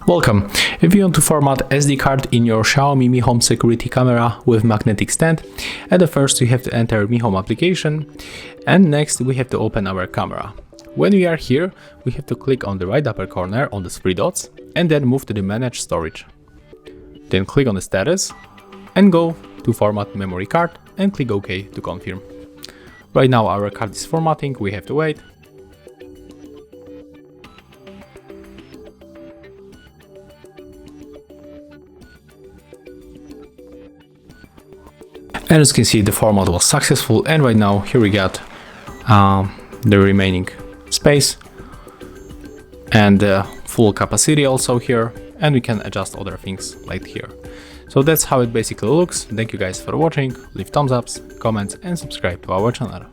Welcome! If you want to format SD card in your Xiaomi Mi Home security camera with magnetic stand, at the first you have to enter Mi Home application, and next we have to open our camera. When we are here, we have to click on the right upper corner on the three dots and then move to the Manage Storage. Then click on the status and go to Format Memory Card and click OK to confirm. Right now our card is formatting, we have to wait. And as you can see, the format was successful, and right now here we got the remaining space and the full capacity also here, and we can adjust other things like here. So that's how it basically looks. Thank you guys for watching, leave thumbs ups, comments and subscribe to our channel.